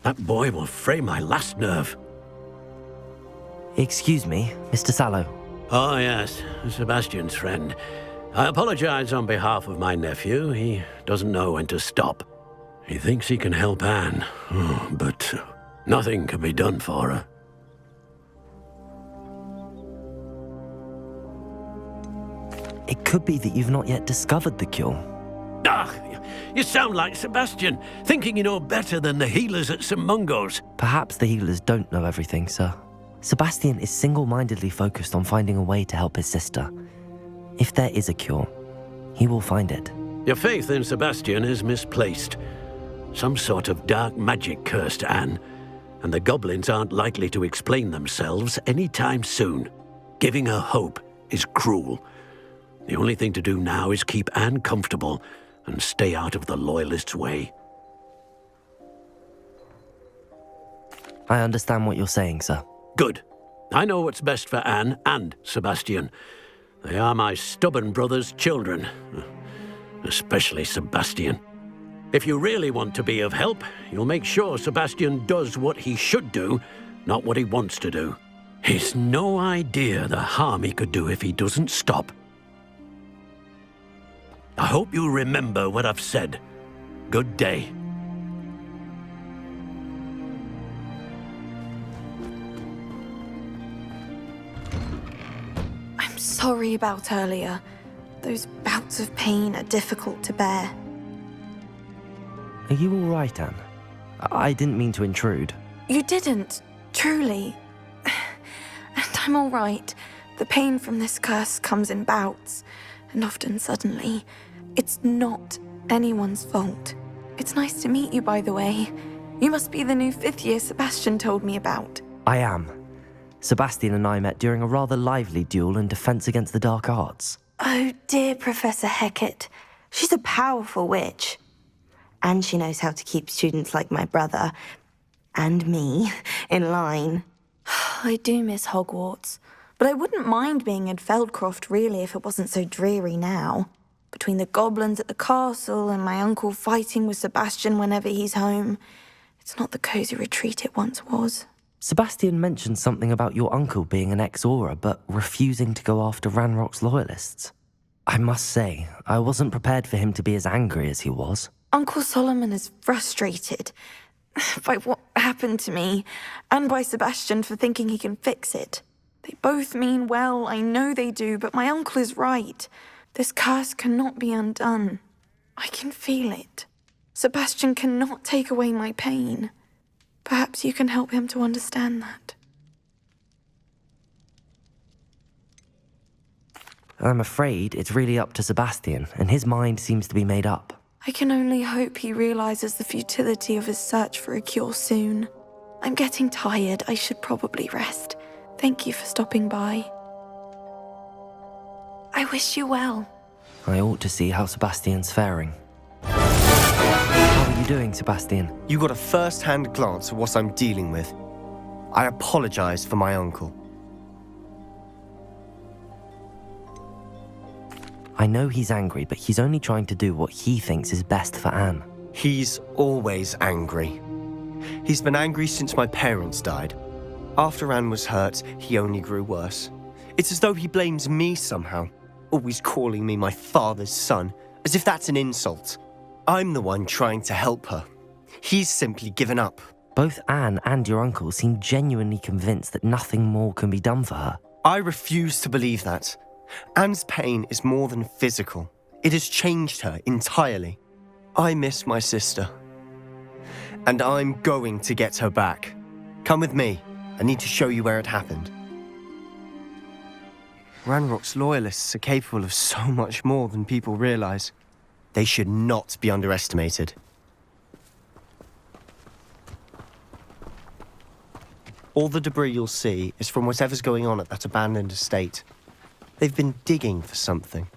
That boy will fray my last nerve. Excuse me, Mr. Sallow. Oh, yes, Sebastian's friend. I apologize on behalf of my nephew. He doesn't know when to stop. He thinks he can help Anne, but nothing can be done for her. It could be that you've not yet discovered the cure. Ah, you sound like Sebastian, thinking you know better than the healers at St. Mungo's. Perhaps the healers don't know everything, sir. Sebastian is single-mindedly focused on finding a way to help his sister. If there is a cure, he will find it. Your faith in Sebastian is misplaced. Some sort of dark magic cursed Anne, and the goblins aren't likely to explain themselves anytime soon. Giving her hope is cruel. The only thing to do now is keep Anne comfortable and stay out of the Loyalists' way. I understand what you're saying, sir. Good. I know what's best for Anne and Sebastian. They are my stubborn brother's children. Especially Sebastian. If you really want to be of help, you'll make sure Sebastian does what he should do, not what he wants to do. He's no idea the harm he could do if he doesn't stop. I hope you remember what I've said. Good day. I'm sorry about earlier. Those bouts of pain are difficult to bear. Are you all right, Anne? I didn't mean to intrude. You didn't, truly. And I'm all right. The pain from this curse comes in bouts, and often suddenly. It's not anyone's fault. It's nice to meet you, by the way. You must be the new 5th year Sebastian told me about. I am. Sebastian and I met during a rather lively duel in Defense Against the Dark Arts. Oh, dear Professor Hecat. She's a powerful witch. And she knows how to keep students like my brother, and me, in line. I do miss Hogwarts, but I wouldn't mind being in Feldcroft, really, if it wasn't so dreary now. Between the goblins at the castle and my uncle fighting with Sebastian whenever he's home, it's not the cosy retreat it once was. Sebastian mentioned something about your uncle being an ex-Auror, but refusing to go after Ranrock's Loyalists. I must say, I wasn't prepared for him to be as angry as he was. Uncle Solomon is frustrated by what happened to me, and by Sebastian for thinking he can fix it. They both mean well, I know they do, but my uncle is right. This curse cannot be undone. I can feel it. Sebastian cannot take away my pain. Perhaps you can help him to understand that. I'm afraid it's really up to Sebastian, and his mind seems to be made up. I can only hope he realizes the futility of his search for a cure soon. I'm getting tired. I should probably rest. Thank you for stopping by. I wish you well. I ought to see how Sebastian's faring. How are you doing, Sebastian? You got a first-hand glance at what I'm dealing with. I apologize for my uncle. I know he's angry, but he's only trying to do what he thinks is best for Anne. He's always angry. He's been angry since my parents died. After Anne was hurt, he only grew worse. It's as though he blames me somehow, always calling me my father's son, as if that's an insult. I'm the one trying to help her. He's simply given up. Both Anne and your uncle seem genuinely convinced that nothing more can be done for her. I refuse to believe that. Anne's pain is more than physical. It has changed her entirely. I miss my sister. And I'm going to get her back. Come with me. I need to show you where it happened. Ranrock's Loyalists are capable of so much more than people realize. They should not be underestimated. All the debris you'll see is from whatever's going on at that abandoned estate. They've been digging for something.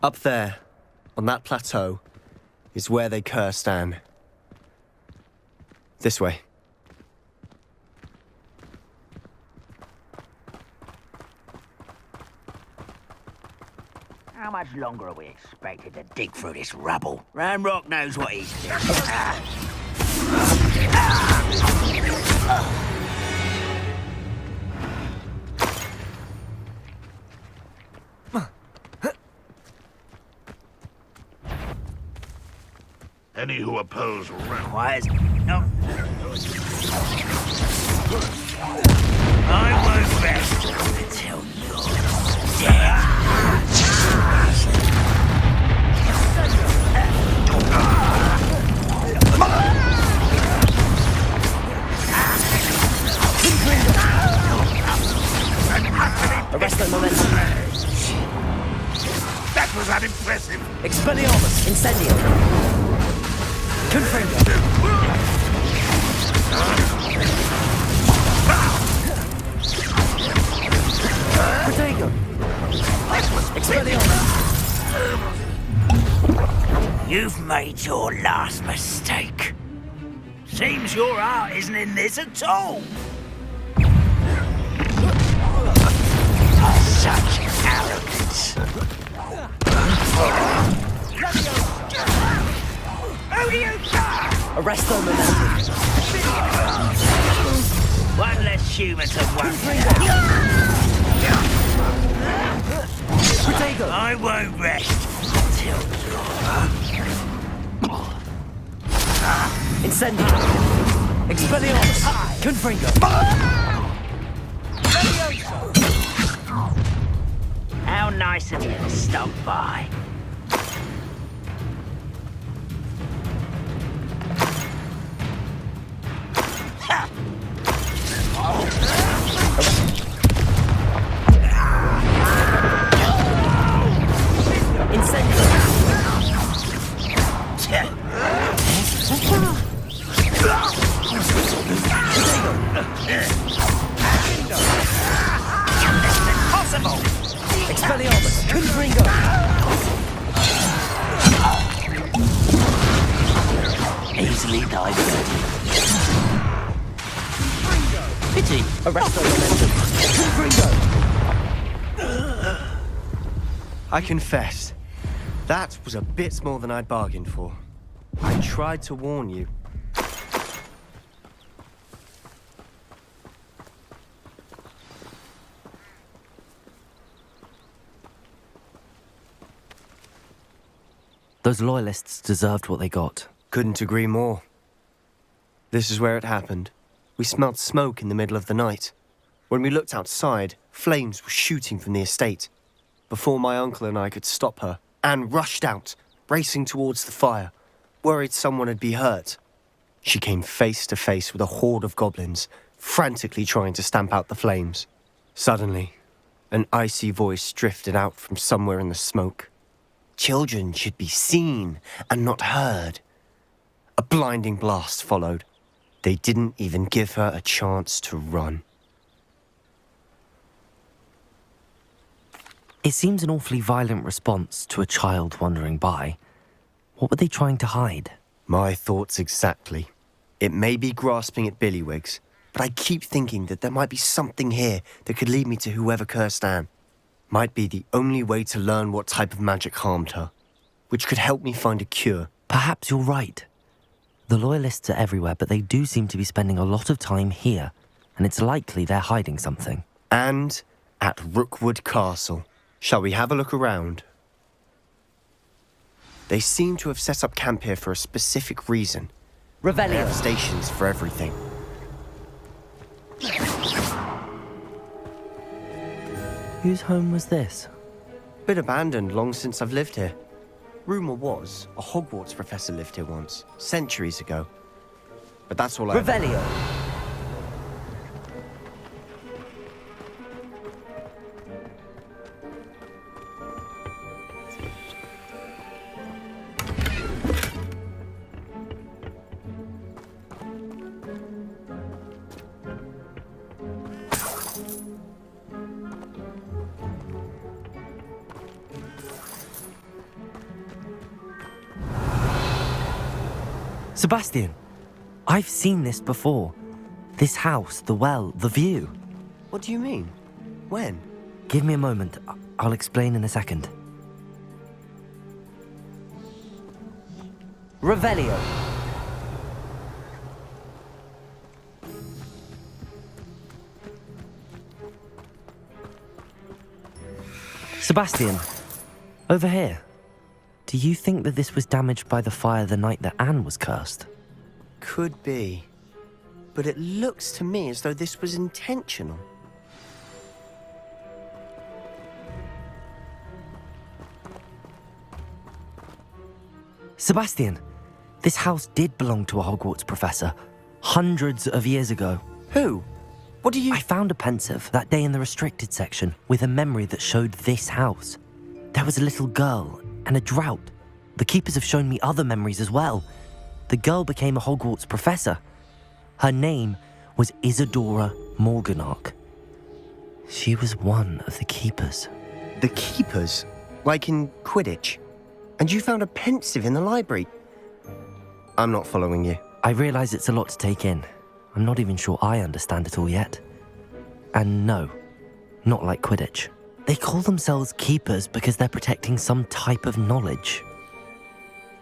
Up there, on that plateau, is where they cursed Anne. This way. How much longer are we expected to dig through this rubble? Ranrock knows what he's doing. Any who oppose Quiet. No. I won't rest until you're dead. Arrest the momentum. That was unimpressive. Expelliarmus. Incendio. Confringo. Protego. Expelliarmus. You've made your last mistake. Seems your heart isn't in this at all. Such arrogance. Who do you got? Arrest the momentum. One less human to worry. Protego. I won't rest until Incendio. Expelliarmus. Confringo. How nice of you to stop by. Impossible! Expelliarmus. Confringo. Easily diverted. Pity. Arrest the momentum. Confringo. I confess, that was a bit more than I'd bargained for. I tried to warn you. Those loyalists deserved what they got. Couldn't agree more. This is where it happened. We smelled smoke in the middle of the night. When we looked outside, flames were shooting from the estate. Before my uncle and I could stop her, Anne rushed out, racing towards the fire, worried someone had been hurt. She came face to face with a horde of goblins, frantically trying to stamp out the flames. Suddenly, an icy voice drifted out from somewhere in the smoke. Children should be seen and not heard. A blinding blast followed. They didn't even give her a chance to run. It seems an awfully violent response to a child wandering by. What were they trying to hide? My thoughts exactly. It may be grasping at Billywigs, but I keep thinking that there might be something here that could lead me to whoever cursed Anne. Might be the only way to learn what type of magic harmed her, which could help me find a cure. Perhaps you're right. The Loyalists are everywhere, but they do seem to be spending a lot of time here, and it's likely they're hiding something. And at Rookwood Castle. Shall we have a look around? They seem to have set up camp here for a specific reason. They Revelio. have stations for everything. Whose home was this? Been abandoned long since I've lived here. Rumour was a Hogwarts professor lived here once, centuries ago. But that's all I... Revelio. Sebastian, I've seen this before. This house, the well, the view. What do you mean? When? Give me a moment. I'll explain in a second. Revelio. Sebastian, over here. Do you think that this was damaged by the fire the night that Anne was cursed? Could be. But it looks to me as though this was intentional. Sebastian, this house did belong to a Hogwarts professor, hundreds of years ago. Who? What do you... I found a pensive that day in the restricted section with a memory that showed this house. There was a little girl and a drought. The keepers have shown me other memories as well. The girl became a Hogwarts professor. Her name was Isadora Morganach. She was one of the keepers. The keepers? Like in Quidditch? And you found a pensive in the library? I'm not following you. I realize it's a lot to take in. I'm not even sure I understand it all yet. And no, not like Quidditch. They call themselves keepers because they're protecting some type of knowledge.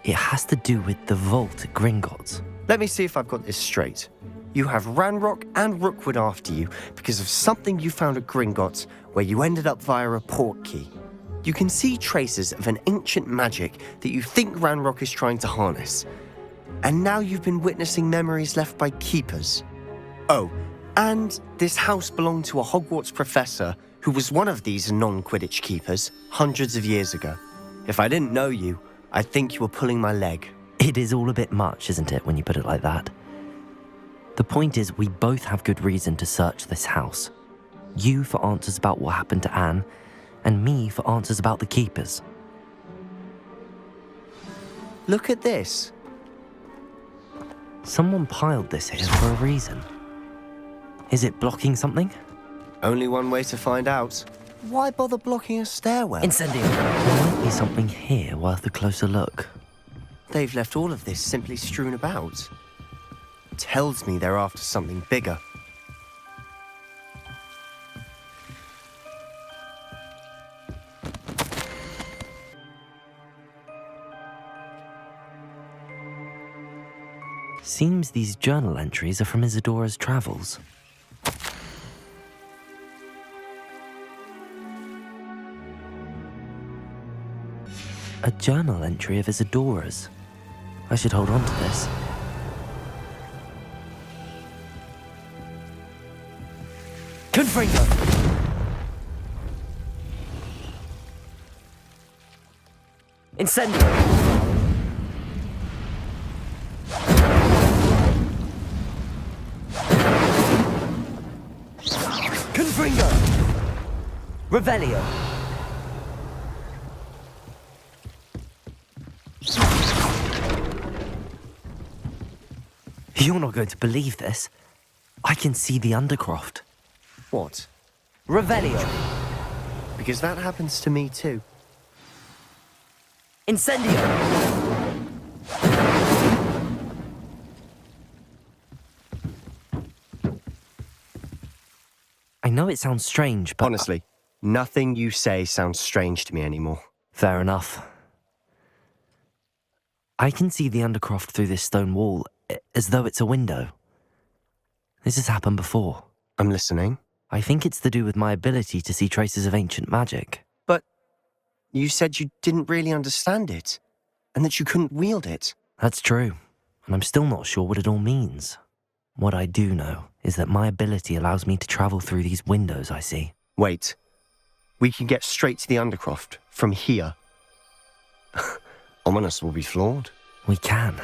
It has to do with the vault at Gringotts. Let me see if I've got this straight. You have Ranrock and Rookwood after you because of something you found at Gringotts where you ended up via a portkey. You can see traces of an ancient magic that you think Ranrock is trying to harness. And now you've been witnessing memories left by keepers. Oh, and this house belonged to a Hogwarts professor who was one of these non-Quidditch keepers hundreds of years ago. If I didn't know you, I'd think you were pulling my leg. It is all a bit much, isn't it, when you put it like that? The point is, we both have good reason to search this house. You for answers about what happened to Anne, and me for answers about the keepers. Look at this. Someone piled this here for a reason. Is it blocking something? Only one way to find out. Why bother blocking a stairwell? Incendio! There might be something here worth a closer look. They've left all of this simply strewn about. Tells me they're after something bigger. Seems these journal entries are from Isadora's travels. A journal entry of Isadora's. I should hold on to this. Confringo! Incendio! Confringo! Revelio! You're not going to believe this. I can see the Undercroft. What? Revelio! Because that happens to me too. Incendio! I know it sounds strange, but... Honestly, nothing you say sounds strange to me anymore. Fair enough. I can see the Undercroft through this stone wall, as though it's a window. This has happened before. I'm listening. I think it's to do with my ability to see traces of ancient magic. But you said you didn't really understand it, and that you couldn't wield it. That's true, and I'm still not sure what it all means. What I do know is that my ability allows me to travel through these windows I see. Wait. We can get straight to the Undercroft from here. Ominous will be flawed. We can.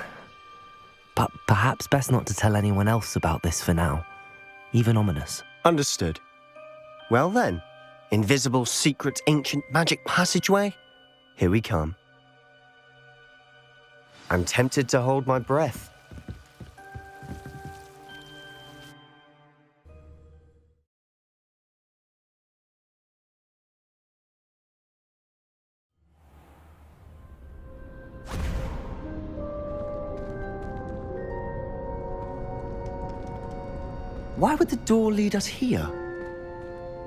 But perhaps best not to tell anyone else about this for now. Even Ominous. Understood. Well then, invisible, secret, ancient magic passageway? Here we come. I'm tempted to hold my breath. Why would the door lead us here?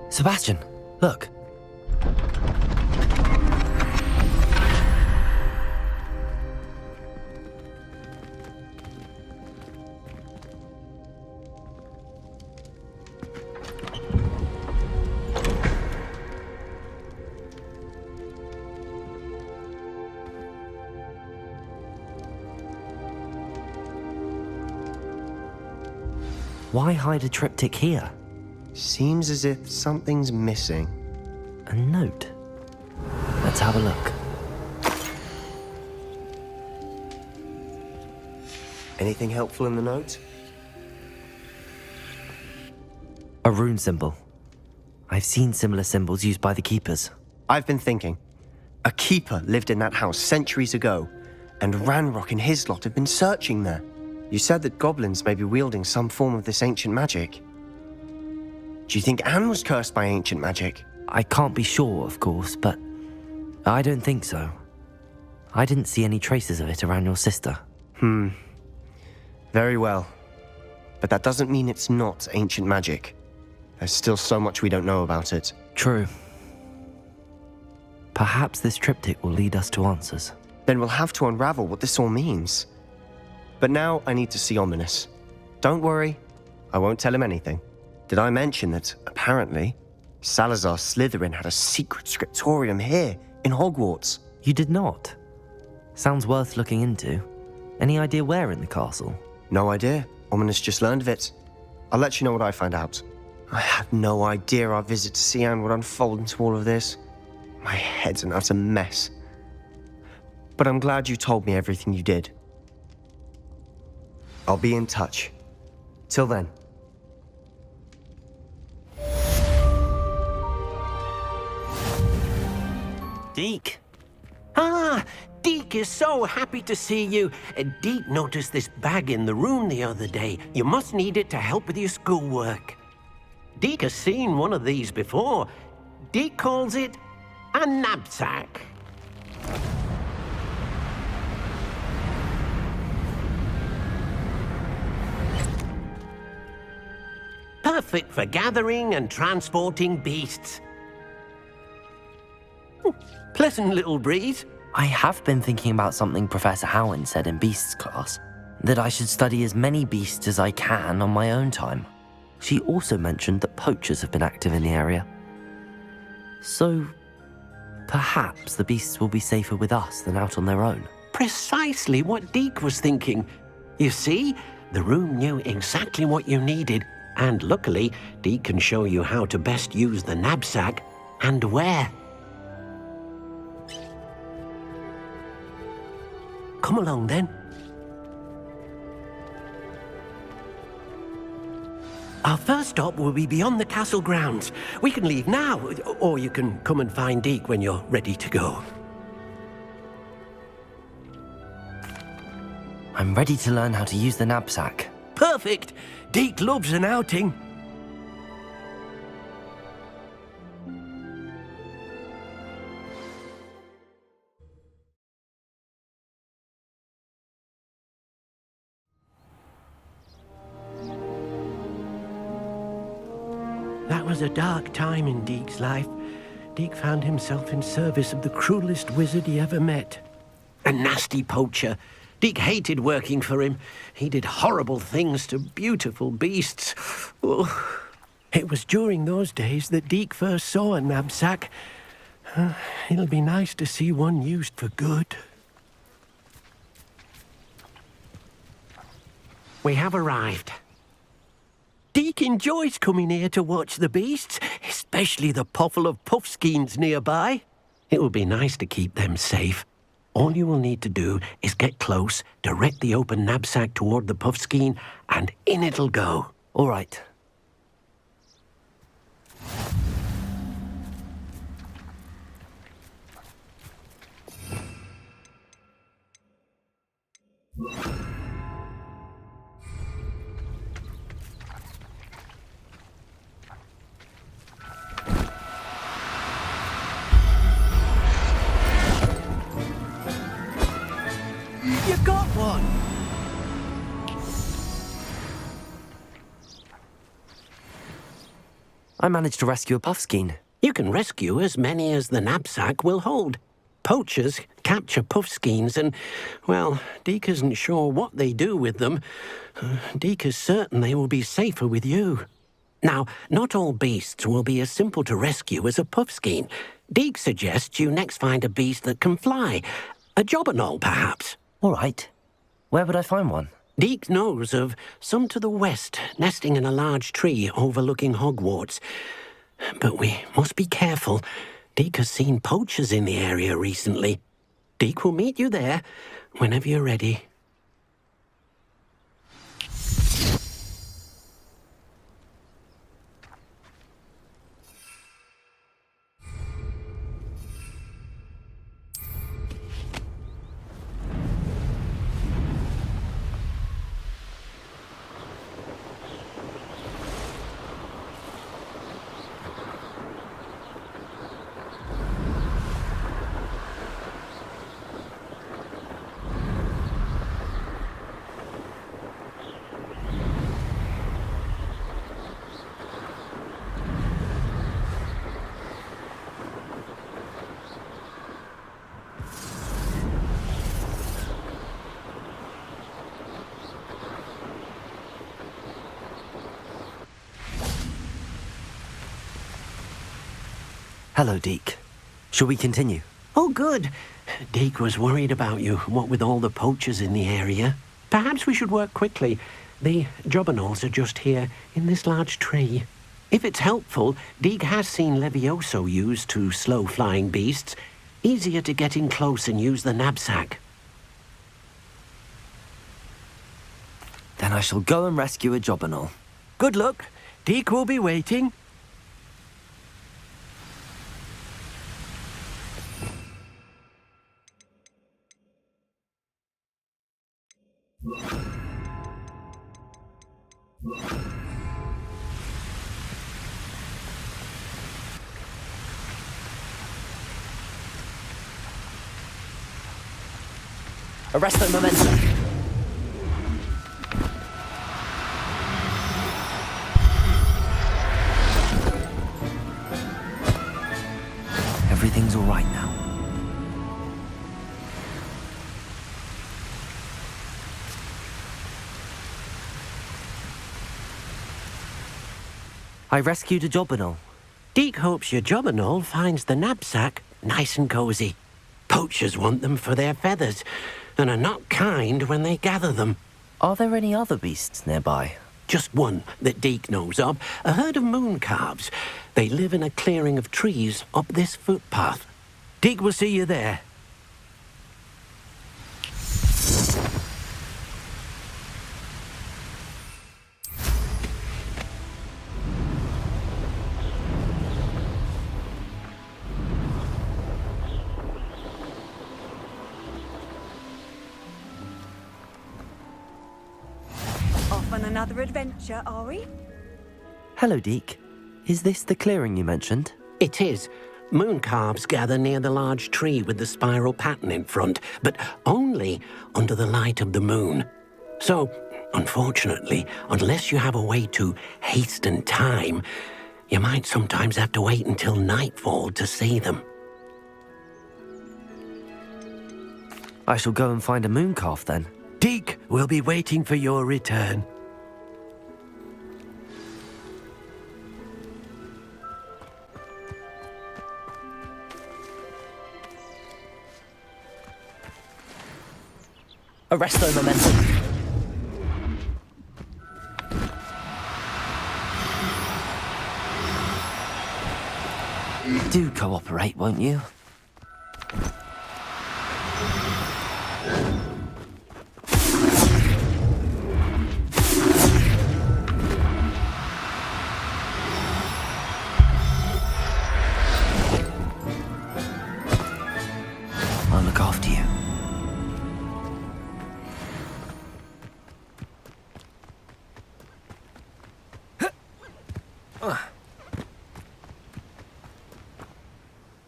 Sebastian, look. Why hide a triptych here? Seems as if something's missing. A note. Let's have a look. Anything helpful in the note? A rune symbol. I've seen similar symbols used by the keepers. I've been thinking. A keeper lived in that house centuries ago, and Ranrock and his lot have been searching there. You said that goblins may be wielding some form of this ancient magic. Do you think Anne was cursed by ancient magic? I can't be sure, of course, but I don't think so. I didn't see any traces of it around your sister. Very well. But that doesn't mean it's not ancient magic. There's still so much we don't know about it. True. Perhaps this triptych will lead us to answers. Then we'll have to unravel what this all means. But now I need to see Ominous. Don't worry, I won't tell him anything. Did I mention that, apparently, Salazar Slytherin had a secret scriptorium here in Hogwarts? You did not. Sounds worth looking into. Any idea where in the castle? No idea. Ominous just learned of it. I'll let you know what I find out. I had no idea our visit to see Anne would unfold into all of this. My head's an utter mess. But I'm glad you told me everything you did. I'll be in touch. Till then. Deke! Ah, Deke is so happy to see you. Deke noticed this bag in the room the other day. You must need it to help with your schoolwork. Deke has seen one of these before. Deke calls it a knapsack. Perfect for gathering and transporting beasts. Pleasant little breeze. I have been thinking about something Professor Howin said in Beasts class, that I should study as many beasts as I can on my own time. She also mentioned that poachers have been active in the area. So, perhaps the beasts will be safer with us than out on their own. Precisely what Deke was thinking. You see, the room knew exactly what you needed, and luckily, Deke can show you how to best use the knapsack and where. Come along, then. Our first stop will be beyond the castle grounds. We can leave now, or you can come and find Deke when you're ready to go. I'm ready to learn how to use the knapsack. Perfect! Deke loves an outing. That was a dark time in Deke's life. Deke found himself in service of the cruelest wizard he ever met. A nasty poacher. Deke hated working for him. He did horrible things to beautiful beasts. Oh. It was during those days that Deke first saw a knapsack. It'll be nice to see one used for good. We have arrived. Deke enjoys coming here to watch the beasts, especially the potful of puffskeins nearby. It will be nice to keep them safe. All you will need to do is get close, direct the open knapsack toward the puffskein, and in it'll go. All right. You got one! I managed to rescue a puffskein. You can rescue as many as the knapsack will hold. Poachers capture puffskeins and, well, Deke isn't sure what they do with them. Deke is certain they will be safer with you. Now, not all beasts will be as simple to rescue as a puffskein. Deke suggests you next find a beast that can fly. A jobberknoll, perhaps. All right. Where would I find one? Deke knows of some to the west, nesting in a large tree overlooking Hogwarts. But we must be careful. Deke has seen poachers in the area recently. Deke will meet you there whenever you're ready. Hello, Deke. Shall we continue? Oh, good. Deke was worried about you, what with all the poachers in the area. Perhaps we should work quickly. The Jobberknolls are just here, in this large tree. If it's helpful, Deke has seen Levioso used to slow flying beasts. Easier to get in close and use the knapsack. Then I shall go and rescue a Jobberknoll. Good luck. Deke will be waiting. Arresto momentum. Everything's all right now. I rescued a Jobberknoll. Deke hopes your Jobberknoll finds the knapsack nice and cozy. Poachers want them for their feathers, and are not kind when they gather them. Are there any other beasts nearby? Just one that Deke knows of, a herd of moon calves. They live in a clearing of trees up this footpath. Deke will see you there. Off on another adventure, are we? Hello, Deke. Is this the clearing you mentioned? It is. Moon calves gather near the large tree with the spiral pattern in front, but only under the light of the moon. So, unfortunately, unless you have a way to hasten time, you might sometimes have to wait until nightfall to see them. I shall go and find a moon calf then. Deke will be waiting for your return. Arresto momentum. Do cooperate, won't you? I'll look after you.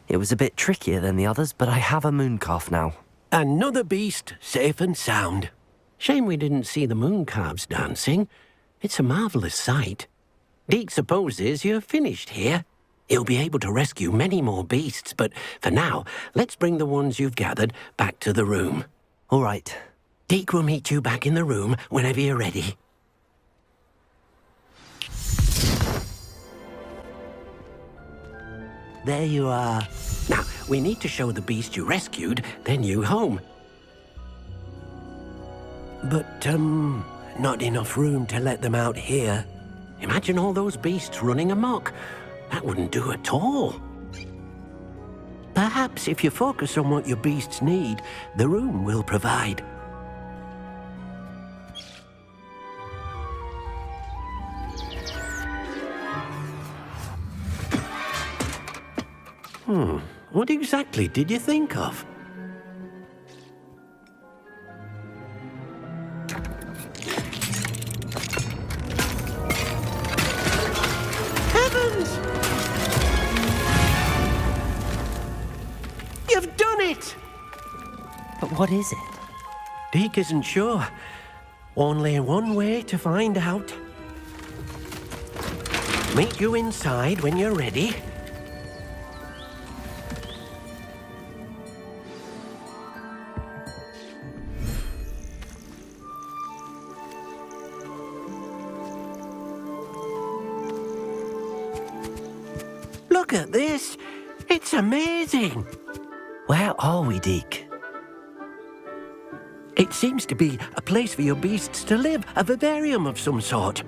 It was a bit trickier than the others, but I have a moon calf now. Another beast, safe and sound. Shame we didn't see the moon calves dancing. It's a marvellous sight. Deke supposes you're finished here. He'll be able to rescue many more beasts, but for now, let's bring the ones you've gathered back to the room. All right. Deke will meet you back in the room whenever you're ready. There you are. Now, we need to show the beast you rescued their new home. but, not enough room to let them out here. Imagine all those beasts running amok. That wouldn't do at all. Perhaps if you focus on what your beasts need, the room will provide. What exactly did you think of? Heavens! You've done it! But what is it? Deke isn't sure. Only one way to find out. Meet you inside when you're ready. Look at this! It's amazing! Where are we, Deke? It seems to be a place for your beasts to live, a vivarium of some sort.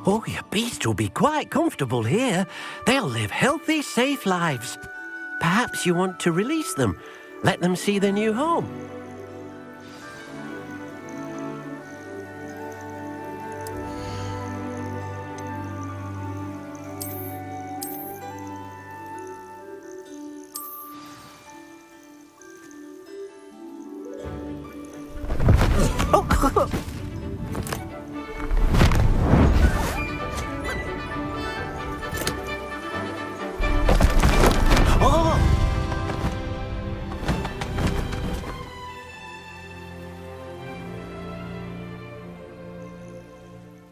Oh, your beasts will be quite comfortable here. They'll live healthy, safe lives. Perhaps you want to release them, let them see their new home.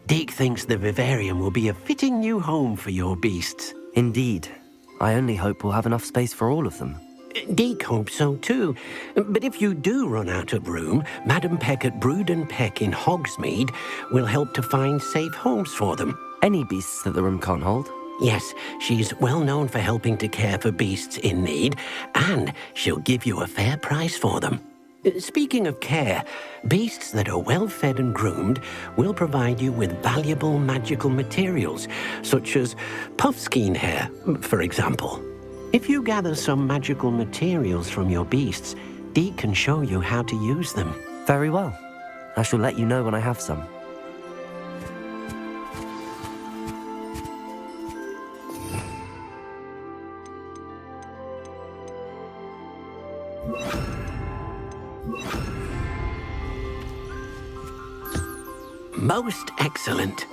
Deke thinks the vivarium will be a fitting new home for your beasts. Indeed. I only hope we'll have enough space for all of them. Deke hopes so too. But if you do run out of room, Madam Peck at Brood and Peck in Hogsmeade will help to find safe homes for them. Any beasts that the room can't hold? Yes, she's well known for helping to care for beasts in need, and she'll give you a fair price for them. Speaking of care, beasts that are well fed and groomed will provide you with valuable magical materials, such as puffskein hair, for example. If you gather some magical materials from your beasts, Deke can show you how to use them. Very well. I shall let you know when I have some. Most excellent.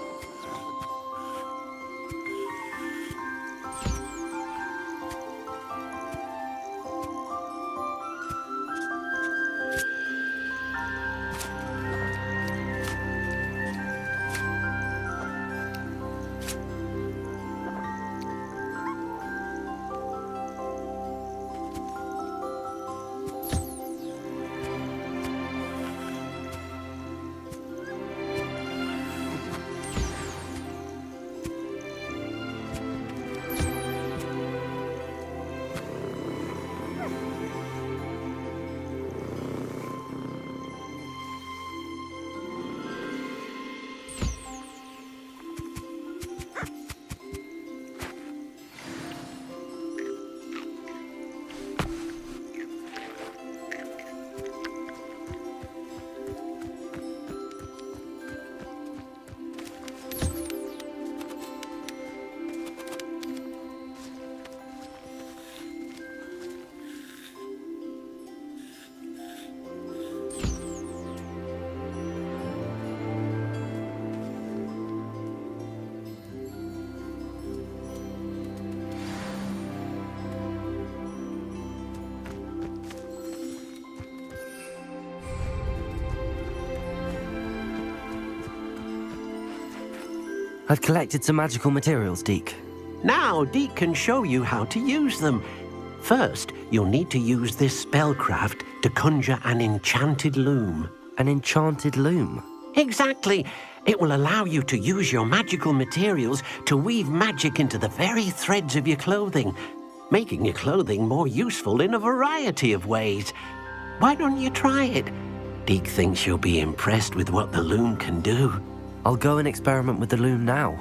I've collected some magical materials, Deke. Now Deke can show you how to use them. First, you'll need to use this spellcraft to conjure an enchanted loom. An enchanted loom? Exactly. It will allow you to use your magical materials to weave magic into the very threads of your clothing, making your clothing more useful in a variety of ways. Why don't you try it? Deke thinks you'll be impressed with what the loom can do. I'll go and experiment with the loom now.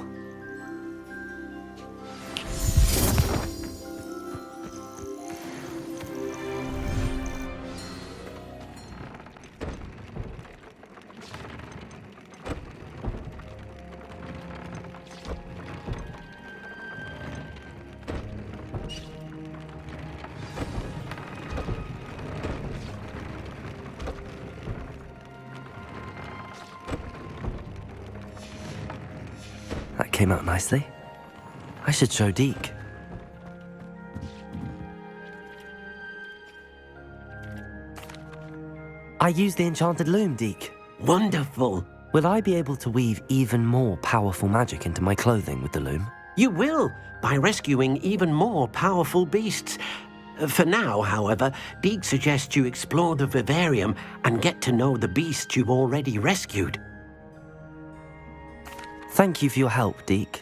That came out nicely. I should show Deke. I used the enchanted loom, Deke. Wonderful. Will I be able to weave even more powerful magic into my clothing with the loom? You will, by rescuing even more powerful beasts. For now, however, Deke suggests you explore the vivarium and get to know the beasts you've already rescued. Thank you for your help, Deke.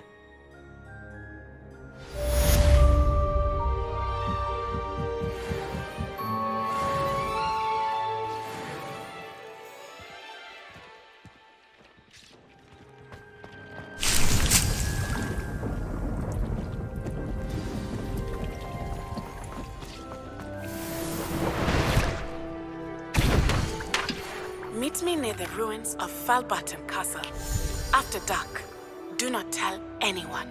Meet me near the ruins of Falbottom Castle. After dark. Do not tell anyone.